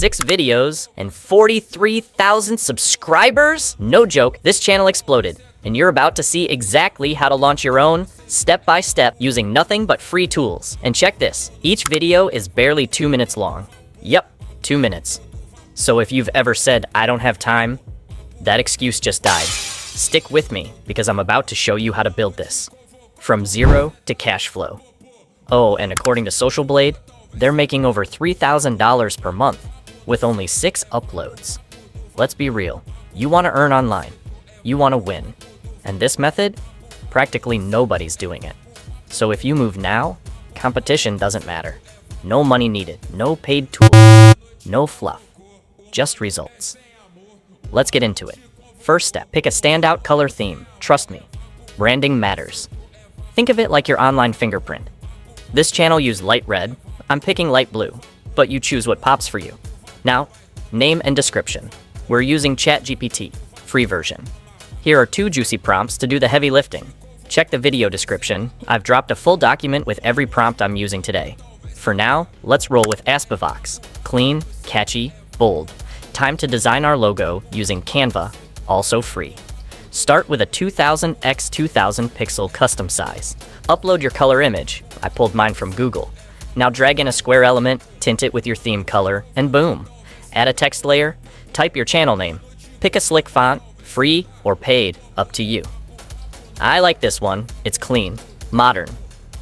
6 videos, and 43,000 subscribers? No joke, this channel exploded, and you're about to see exactly how to launch your own, step by step, using nothing but free tools. And check this, each video is barely 2 minutes long. Yep, 2 minutes. So if you've ever said, I don't have time, that excuse just died. Stick with me, because I'm about to show you how to build this. From zero to cash flow. Oh, and according to Social Blade, they're making over $3,000 per month, with only 6 uploads. Let's be real, you want to earn online, you want to win, and this method, practically nobody's doing it. So if you move now, competition doesn't matter. No money needed, no paid tools, no fluff, just results. Let's get into it. First step, pick a standout color theme. Trust me, branding matters. Think of it like your online fingerprint. This channel used light red, I'm picking light blue, but you choose what pops for you. Now, name and description. We're using ChatGPT, free version. Here are 2 juicy prompts to do the heavy lifting. Check the video description. I've dropped a full document with every prompt I'm using today. For now, let's roll with Aspivox. Clean, catchy, bold. Time to design our logo using Canva, also free. Start with a 2000 x 2000 pixel custom size. Upload your color image. I pulled mine from Google. Now drag in a square element, tint it with your theme color, and boom. Add a text layer, type your channel name. Pick a slick font, free or paid, up to you. I like this one, it's clean, modern.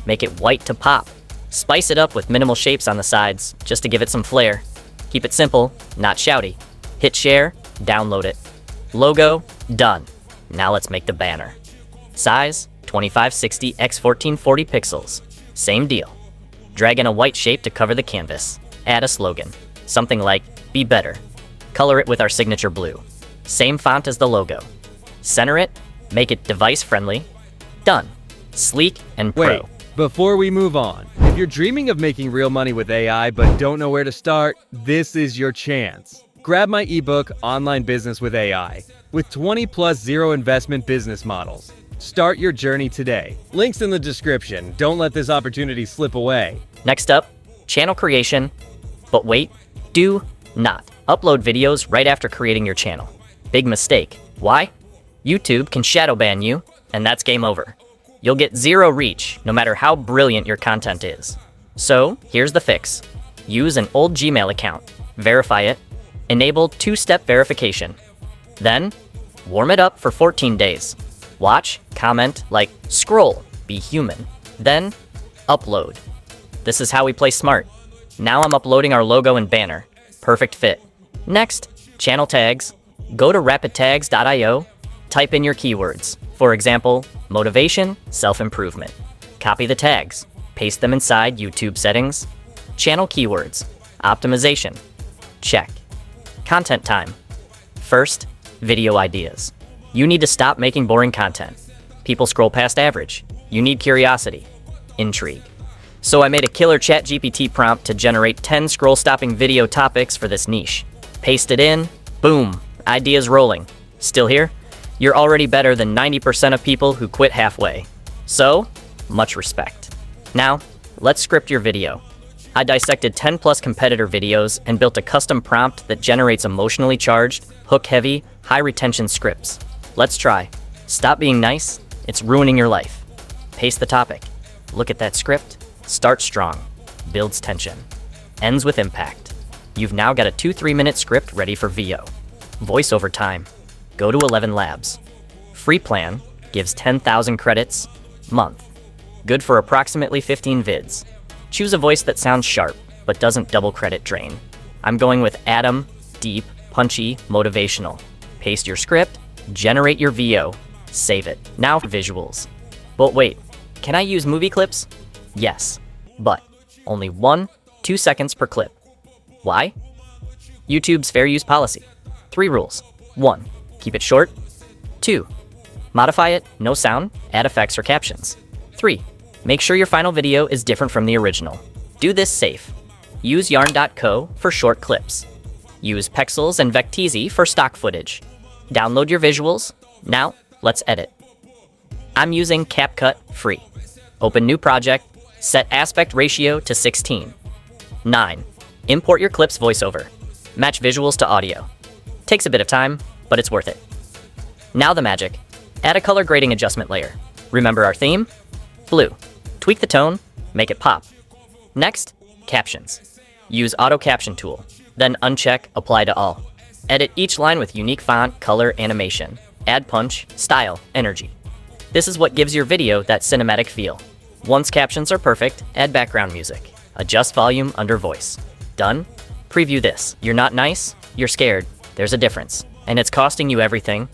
Make it white to pop. Spice it up with minimal shapes on the sides, just to give it some flair. Keep it simple, not shouty. Hit share, download it. Logo, done. Now let's make the banner. Size, 2560 x 1440 pixels. Same deal. Drag in a white shape to cover the canvas. Add a slogan, something like, be better. Color it with our signature blue. Same font as the logo. Center it, make it device friendly. Done. Sleek and pro. Wait, before we move on, if you're dreaming of making real money with AI but don't know where to start, this is your chance. Grab my ebook, Online Business with AI, with 20 plus zero investment business models. Start your journey today. Links in the description. Don't let this opportunity slip away. Next up, channel creation. But wait, do not upload videos right after creating your channel. Big mistake. Why? YouTube can shadow ban you, and that's game over. You'll get 0 reach, no matter how brilliant your content is. So, here's the fix. Use an old Gmail account, verify it, enable 2-step verification. Then, warm it up for 14 days. Watch, comment, like, scroll, be human. Then, upload. This is how we play smart. Now I'm uploading our logo and banner. Perfect fit. Next, channel tags. Go to rapidtags.io, type in your keywords. For example, motivation, self-improvement. Copy the tags, paste them inside YouTube settings. Channel keywords, optimization. Check. Content time. First, video ideas. You need to stop making boring content. People scroll past average. You need curiosity, intrigue. So I made a killer ChatGPT prompt to generate 10 scroll-stopping video topics for this niche. Paste it in, boom, ideas rolling. Still here? You're already better than 90% of people who quit halfway. So, much respect. Now, let's script your video. I dissected 10 plus competitor videos and built a custom prompt that generates emotionally charged, hook-heavy, high-retention scripts. Let's try. Stop being nice, it's ruining your life. Paste the topic. Look at that script. Start strong. Builds tension. Ends with impact. You've now got a 2-3 minute script ready for VO. Voiceover time. Go to 11 Labs. Free plan gives 10,000 credits month. Good for approximately 15 vids. Choose a voice that sounds sharp, but doesn't double credit drain. I'm going with Adam, deep, punchy, motivational. Paste your script, generate your VO, save it. Now for visuals. But wait, can I use movie clips? Yes, but only 1-2 seconds per clip. Why? YouTube's fair use policy. 3 rules. 1. Keep it short. 2. Modify it, no sound, add effects or captions. 3. Make sure your final video is different from the original. Do this safe. Use yarn.co for short clips. Use Pexels and Vecteezy for stock footage. Download your visuals. Now, let's edit. I'm using CapCut free. Open new project. Set aspect ratio to 16. 9. Import your clip's voiceover. Match visuals to audio. Takes a bit of time, but it's worth it. Now the magic. Add a color grading adjustment layer. Remember our theme? Blue. Tweak the tone, make it pop. Next, captions. Use auto caption tool, then uncheck apply to all. Edit each line with unique font, color, animation. Add punch, style, energy. This is what gives your video that cinematic feel. Once captions are perfect, add background music. Adjust volume under voice. Done? Preview this. You're not nice? You're scared. There's a difference. And it's costing you everything.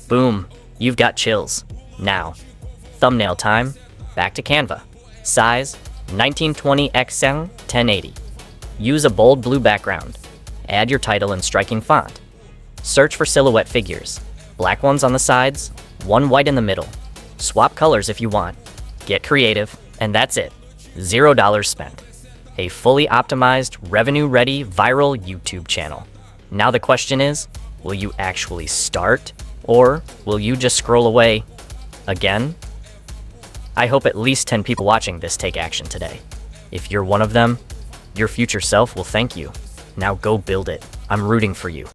Boom. You've got chills. Now. Thumbnail time. Back to Canva. Size 1920x 1080. Use a bold blue background. Add your title in striking font. Search for silhouette figures. Black ones on the sides, one white in the middle. Swap colors if you want. Get creative, and that's it. $0 spent. A fully optimized, revenue-ready, viral YouTube channel. Now the question is, will you actually start, or will you just scroll away again? I hope at least 10 people watching this take action today. If you're one of them, your future self will thank you. Now go build it. I'm rooting for you.